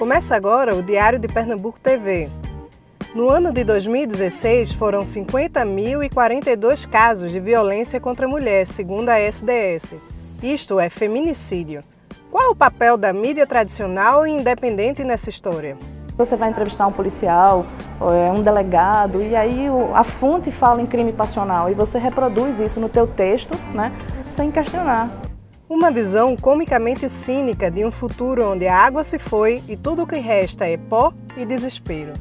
Começa agora o Diário de Pernambuco TV. No ano de 2016, foram 50.042 casos de violência contra a mulher, segundo a SDS. Isto é feminicídio. Qual o papel da mídia tradicional e independente nessa história? Você vai entrevistar um policial, um delegado, e aí a fonte fala em crime passional e você reproduz isso no teu texto, né, sem questionar. Uma visão comicamente cínica de um futuro onde a água se foi e tudo o que resta é pó e desespero.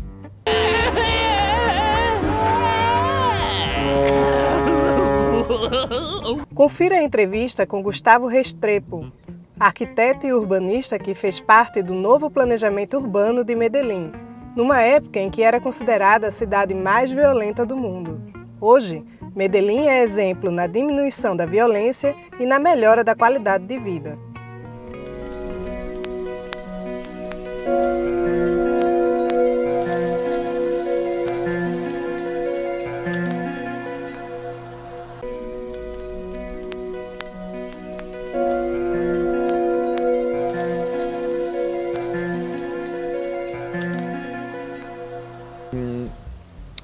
Confira a entrevista com Gustavo Restrepo, arquiteto e urbanista que fez parte do novo planejamento urbano de Medellín, numa época em que era considerada a cidade mais violenta do mundo. Hoje, Medellín é exemplo na diminuição da violência e na melhora da qualidade de vida.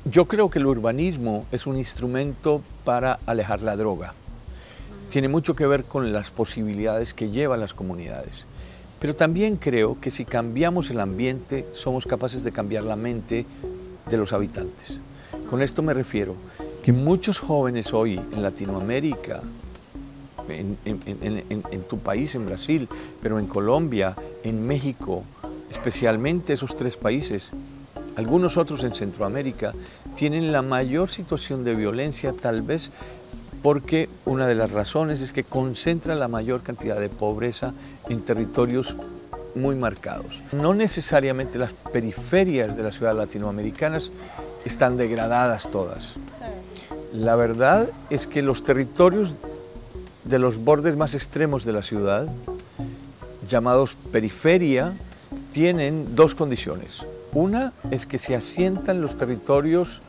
Yo creo que el urbanismo es un instrumento para alejar la droga. Tiene mucho que ver con las posibilidades que llevan las comunidades. Pero también creo que si cambiamos el ambiente, somos capaces de cambiar la mente de los habitantes. Con esto me refiero que muchos jóvenes hoy en Latinoamérica, en tu país, en Brasil, pero en Colombia, en México, especialmente esos tres países, algunos otros en Centroamérica, tienen la mayor situación de violencia, tal vez porque una de las razones es que concentra la mayor cantidad de pobreza en territorios muy marcados. No necesariamente las periferias de las ciudades latinoamericanas están degradadas todas. La verdad es que los territorios de los bordes más extremos de la ciudad, llamados periferia, tienen dos condiciones. Una es que se asientan los territorios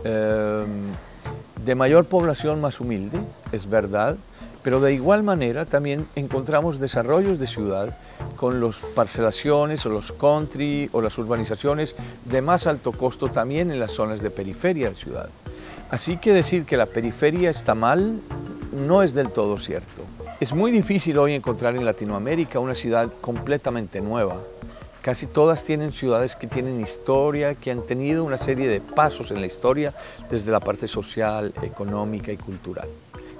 de mayor población más humilde, es verdad, pero de igual manera también encontramos desarrollos de ciudad con las parcelaciones o los country o las urbanizaciones de más alto costo también en las zonas de periferia de ciudad. Así que decir que la periferia está mal no es del todo cierto. Es muy difícil hoy encontrar en Latinoamérica una ciudad completamente nueva. Casi todas tienen ciudades que tienen historia, que han tenido una serie de pasos en la historia desde la parte social, económica y cultural.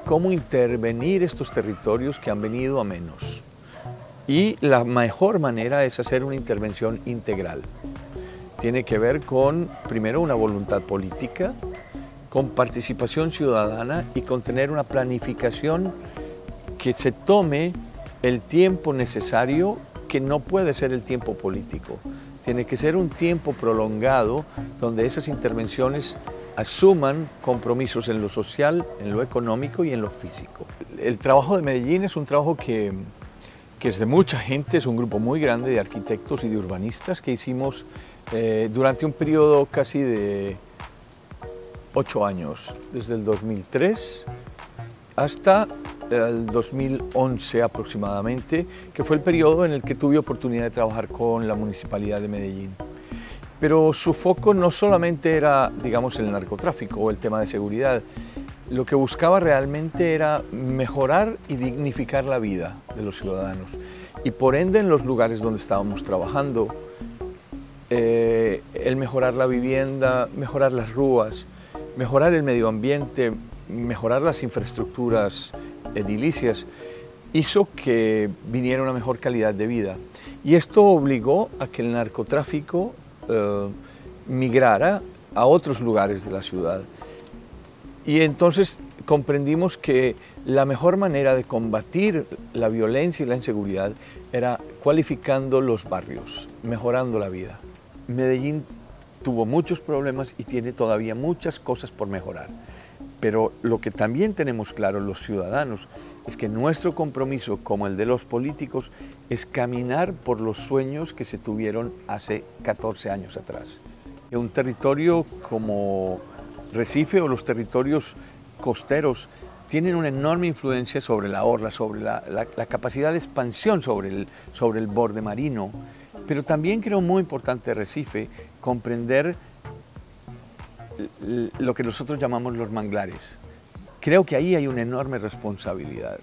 ¿Cómo intervenir estos territorios que han venido a menos? Y la mejor manera es hacer una intervención integral. Tiene que ver con, primero, una voluntad política, con participación ciudadana y con tener una planificación que se tome el tiempo necesario, que no puede ser el tiempo político. Tiene que ser un tiempo prolongado donde esas intervenciones asuman compromisos en lo social, en lo económico y en lo físico. El trabajo de Medellín es un trabajo que es de mucha gente, es un grupo muy grande de arquitectos y de urbanistas que hicimos durante un periodo casi de 8 años, desde el 2003 hasta el 2011 aproximadamente, que fue el periodo en el que tuve oportunidad de trabajar con la Municipalidad de Medellín. Pero su foco no solamente era, digamos, el narcotráfico o el tema de seguridad. Lo que buscaba realmente era mejorar y dignificar la vida de los ciudadanos. Y por ende, en los lugares donde estábamos trabajando, el mejorar la vivienda, mejorar las rúas, mejorar el medio ambiente, mejorar las infraestructuras edilicias, hizo que viniera una mejor calidad de vida. Y esto obligó a que el narcotráfico migrara a otros lugares de la ciudad. Y entonces comprendimos que la mejor manera de combatir la violencia y la inseguridad era cualificando los barrios, mejorando la vida. Medellín tuvo muchos problemas y tiene todavía muchas cosas por mejorar. Pero lo que también tenemos claro los ciudadanos es que nuestro compromiso, como el de los políticos, es caminar por los sueños que se tuvieron hace 14 años atrás. Un territorio como Recife o los territorios costeros tienen una enorme influencia sobre la orla, sobre la capacidad de expansión sobre el borde marino. Pero también creo muy importante de Recife comprender lo que nosotros llamamos los manglares. Creo que ahí hay una enorme responsabilidad,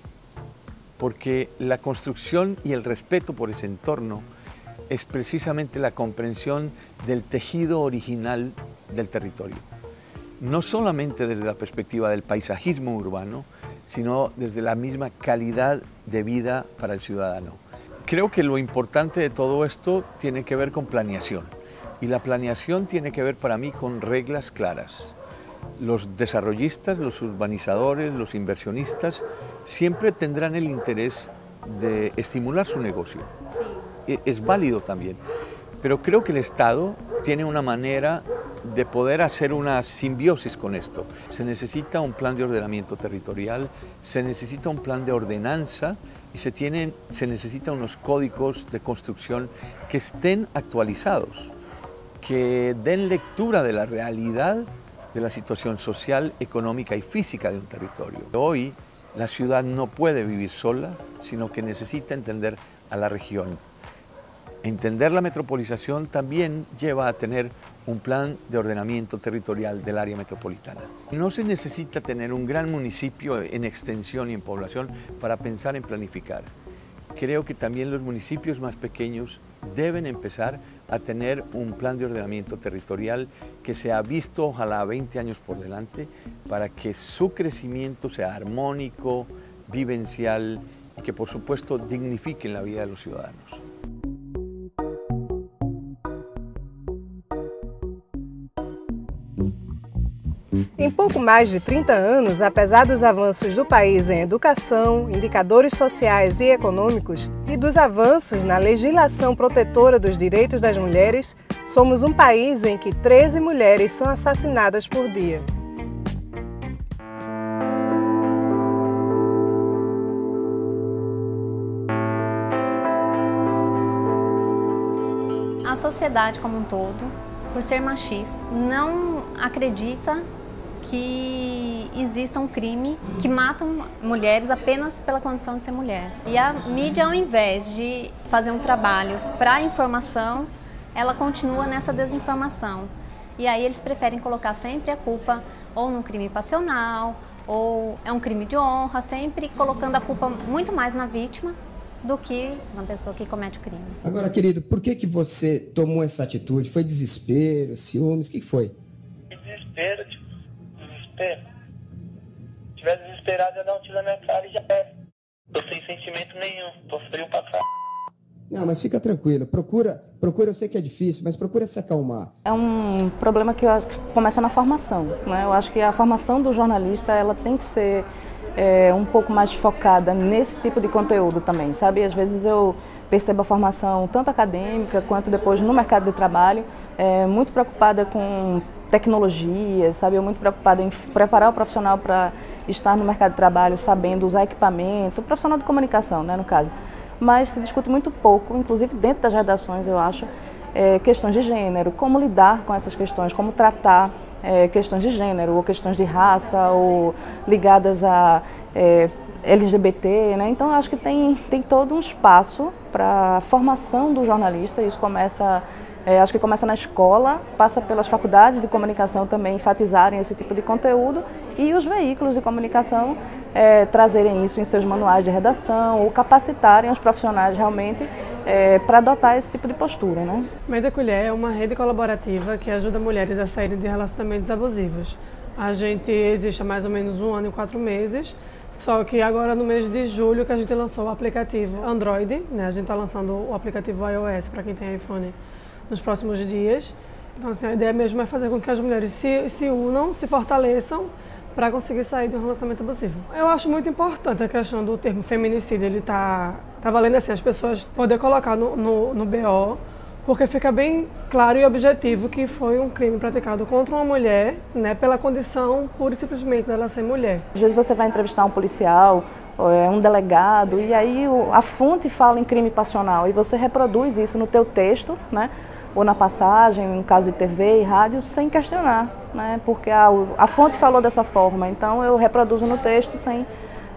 porque la construcción y el respeto por ese entorno es precisamente la comprensión del tejido original del territorio. No solamente desde la perspectiva del paisajismo urbano, sino desde la misma calidad de vida para el ciudadano. Creo que lo importante de todo esto tiene que ver con planeación, y la planeación tiene que ver para mí con reglas claras. Los desarrollistas, los urbanizadores, los inversionistas siempre tendrán el interés de estimular su negocio. Es válido también, pero creo que el Estado tiene una manera de poder hacer una simbiosis con esto. Se necesita un plan de ordenamiento territorial, se necesita un plan de ordenanza y se necesitan unos códigos de construcción que estén actualizados, que den lectura de la realidad de la situación social, económica y física de un territorio. Hoy la ciudad no puede vivir sola, sino que necesita entender a la región. Entender la metropolización también lleva a tener un plan de ordenamiento territorial del área metropolitana. No se necesita tener un gran municipio en extensión y en población para pensar en planificar. Creo que también los municipios más pequeños deben empezar a tener un plan de ordenamiento territorial que sea visto ojalá 20 años por delante para que su crecimiento sea armónico, vivencial y que por supuesto dignifiquen la vida de los ciudadanos. Em pouco mais de 30 anos, apesar dos avanços do país em educação, indicadores sociais e econômicos e dos avanços na legislação protetora dos direitos das mulheres, somos um país em que 13 mulheres são assassinadas por dia. A sociedade como um todo, por ser machista, não acredita que exista um crime que mata mulheres apenas pela condição de ser mulher. E a mídia, ao invés de fazer um trabalho para a informação, ela continua nessa desinformação. E aí eles preferem colocar sempre a culpa ou num crime passional, ou é um crime de honra, sempre colocando a culpa muito mais na vítima do que na pessoa que comete o crime. Agora, querido, por que você tomou essa atitude? Foi desespero, ciúmes, o que foi? Desespero, desespero. Se tiver desesperado, eu dar um tiro na minha cara e já era. Tô sem sentimento nenhum, tô frio pra cá. Não, mas fica tranquila, procura, eu sei que é difícil, mas procura se acalmar. É um problema que eu acho que começa na formação, né? Eu acho que a formação do jornalista, ela tem que ser um pouco mais focada nesse tipo de conteúdo também, sabe? Às vezes eu percebo a formação tanto acadêmica quanto depois no mercado de trabalho, muito preocupada com tecnologia, sabe? Eu muito preocupada em preparar o profissional para estar no mercado de trabalho, sabendo usar equipamento, o profissional de comunicação, né, no caso. Mas se discute muito pouco, inclusive dentro das redações, eu acho, questões de gênero, como lidar com essas questões, como tratar questões de gênero, ou questões de raça, ou ligadas a LGBT, né? Então eu acho que tem todo um espaço para a formação do jornalista, isso começa... acho que começa na escola, passa pelas faculdades de comunicação também enfatizarem esse tipo de conteúdo e os veículos de comunicação trazerem isso em seus manuais de redação ou capacitarem os profissionais realmente para adotar esse tipo de postura, né? Meia Colher é uma rede colaborativa que ajuda mulheres a saírem de relacionamentos abusivos. A gente existe há mais ou menos 1 ano e 4 meses, só que agora no mês de julho que a gente lançou o aplicativo Android, né? A gente está lançando o aplicativo iOS para quem tem iPhone nos próximos dias. Então assim, a ideia mesmo é fazer com que as mulheres se unam, se fortaleçam para conseguir sair de um relacionamento abusivo. Eu acho muito importante a questão do termo feminicídio, ele tá valendo assim, as pessoas poder colocar no BO, porque fica bem claro e objetivo que foi um crime praticado contra uma mulher, né, pela condição pura e simplesmente dela ser mulher. Às vezes você vai entrevistar um policial, um delegado, e aí a fonte fala em crime passional e você reproduz isso no teu texto, né? Ou na passagem, no caso de TV e rádio, sem questionar, né? Porque a fonte falou dessa forma, então eu reproduzo no texto sem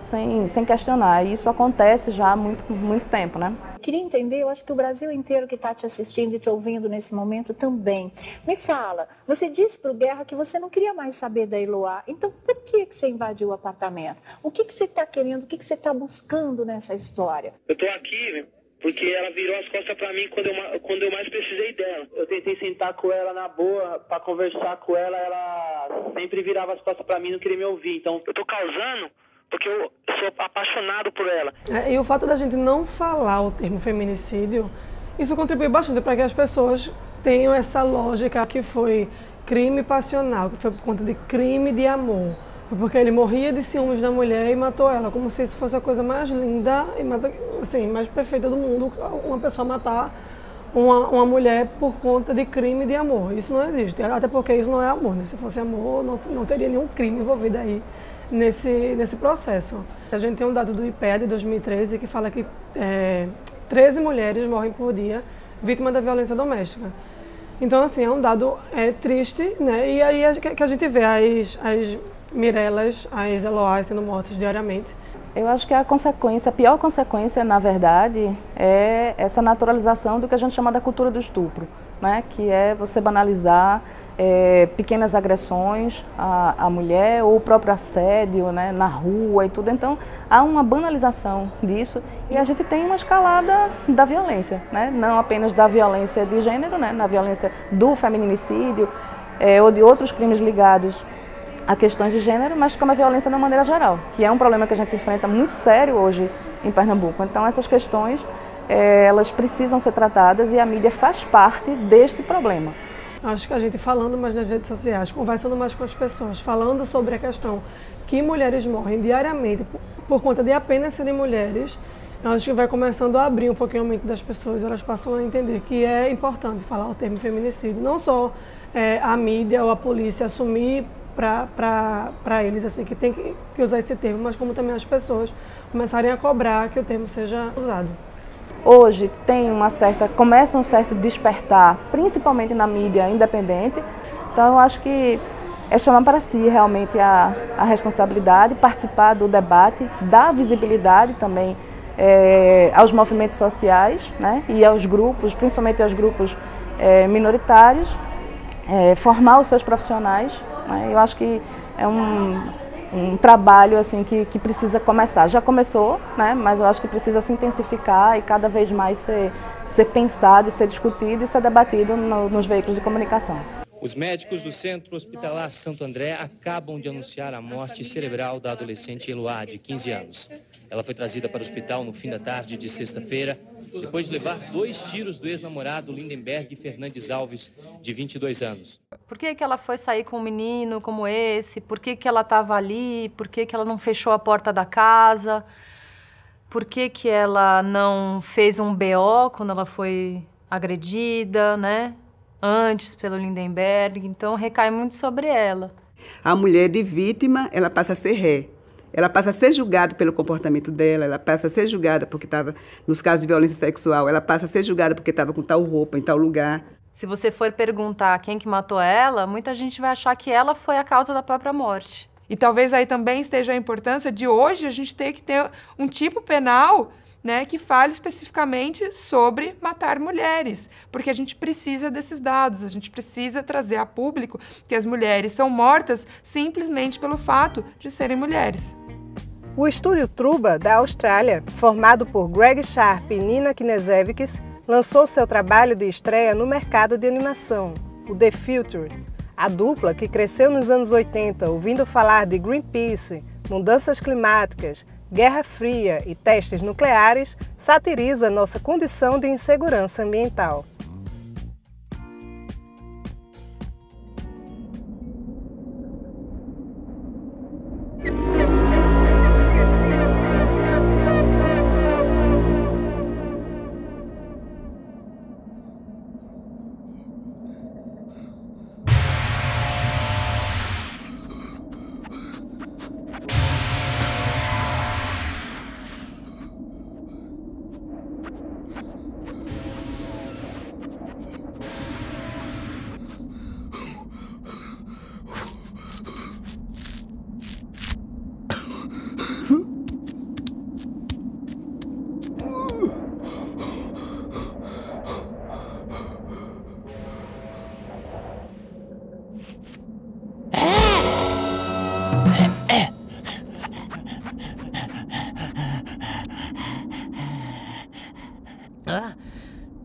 sem questionar. E isso acontece já há muito tempo, né? Queria entender, eu acho que o Brasil inteiro que está te assistindo e te ouvindo nesse momento também. Me fala, você disse para o Guerra que você não queria mais saber da Eloá, então por que você invadiu o apartamento? O que você está querendo, o que você está buscando nessa história? Eu tô aqui porque ela virou as costas pra mim quando eu mais precisei dela. Eu tentei sentar com ela na boa, pra conversar com ela, ela sempre virava as costas pra mim e não queria me ouvir. Então eu tô causando porque eu sou apaixonado por ela. E o fato da gente não falar o termo feminicídio, isso contribui bastante para que as pessoas tenham essa lógica que foi crime passional, que foi por conta de crime de amor. Foi porque ele morria de ciúmes da mulher e matou ela, como se isso fosse a coisa mais linda e mais, assim, mais perfeita do mundo, uma pessoa matar uma mulher por conta de crime de amor. Isso não existe, até porque isso não é amor, né? Se fosse amor, não teria nenhum crime envolvido aí nesse processo. A gente tem um dado do IPEA de 2013 que fala que 13 mulheres morrem por dia vítimas da violência doméstica. Então, assim, é um dado triste, né? E aí que a gente vê as Mirelas, as Eloás sendo mortas diariamente. Eu acho que a pior consequência, na verdade, é essa naturalização do que a gente chama da cultura do estupro, né? Que é você banalizar pequenas agressões à mulher ou o próprio assédio, né, na rua e tudo. Então, há uma banalização disso e a gente tem uma escalada da violência, né? Não apenas da violência de gênero, né, na violência do feminicídio ou de outros crimes ligados a questões de gênero, mas como a violência de uma maneira geral, que é um problema que a gente enfrenta muito sério hoje em Pernambuco. Então, essas questões, elas precisam ser tratadas e a mídia faz parte deste problema. Acho que a gente falando mais nas redes sociais, conversando mais com as pessoas, falando sobre a questão que mulheres morrem diariamente por conta de apenas serem mulheres, acho que vai começando a abrir um pouquinho a mente das pessoas, elas passam a entender que é importante falar o termo feminicídio, não só a mídia ou a polícia assumir para eles assim, que tem que usar esse termo, mas como também as pessoas começarem a cobrar que o termo seja usado. Hoje começa um certo despertar, principalmente na mídia independente, então eu acho que é chamar para si realmente a responsabilidade, participar do debate, dar visibilidade também aos movimentos sociais, né, e aos grupos, principalmente aos grupos minoritários, formar os seus profissionais, né. Eu acho que é um trabalho assim, que precisa começar. Já começou, né, mas eu acho que precisa se intensificar e cada vez mais ser pensado, ser discutido e ser debatido nos veículos de comunicação. Os médicos do Centro Hospitalar Santo André acabam de anunciar a morte cerebral da adolescente Eloá, de 15 anos. Ela foi trazida para o hospital no fim da tarde de sexta-feira, depois de levar 2 tiros do ex-namorado Lindenberg Fernandes Alves, de 22 anos. Por que ela foi sair com um menino como esse? Por que ela estava ali? Por que ela não fechou a porta da casa? Por que ela não fez um BO quando ela foi agredida, né? Antes pelo Lindenberg? Então, recai muito sobre ela. A mulher de vítima, ela passa a ser ré. Ela passa a ser julgada pelo comportamento dela, ela passa a ser julgada porque estava, nos casos de violência sexual, ela passa a ser julgada porque estava com tal roupa, em tal lugar. Se você for perguntar quem que matou ela, muita gente vai achar que ela foi a causa da própria morte. E talvez aí também esteja a importância de hoje a gente ter que ter um tipo penal, né, que fale especificamente sobre matar mulheres, porque a gente precisa desses dados, a gente precisa trazer a público que as mulheres são mortas simplesmente pelo fato de serem mulheres. O estúdio Truba, da Austrália, formado por Greg Sharp e Nina Knežević, lançou seu trabalho de estreia no mercado de animação, o The Future. A dupla, que cresceu nos anos 80 ouvindo falar de Greenpeace, mudanças climáticas, Guerra Fria e testes nucleares, satiriza nossa condição de insegurança ambiental.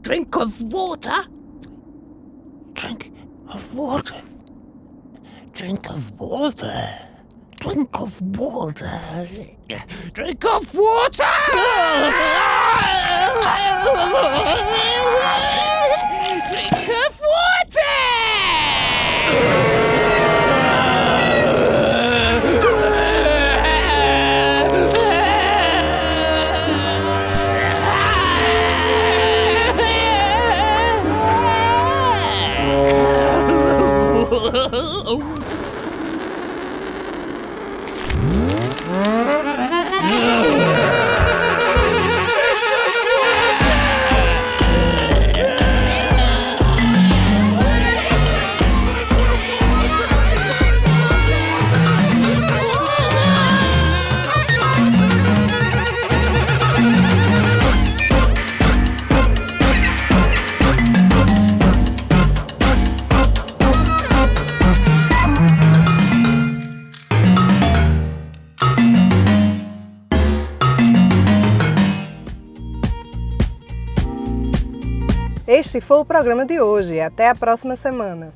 Drink of water? Drink of water. Drink of water. Drink of water. Drink of water! Drink of water! Este foi o programa de hoje. Até a próxima semana.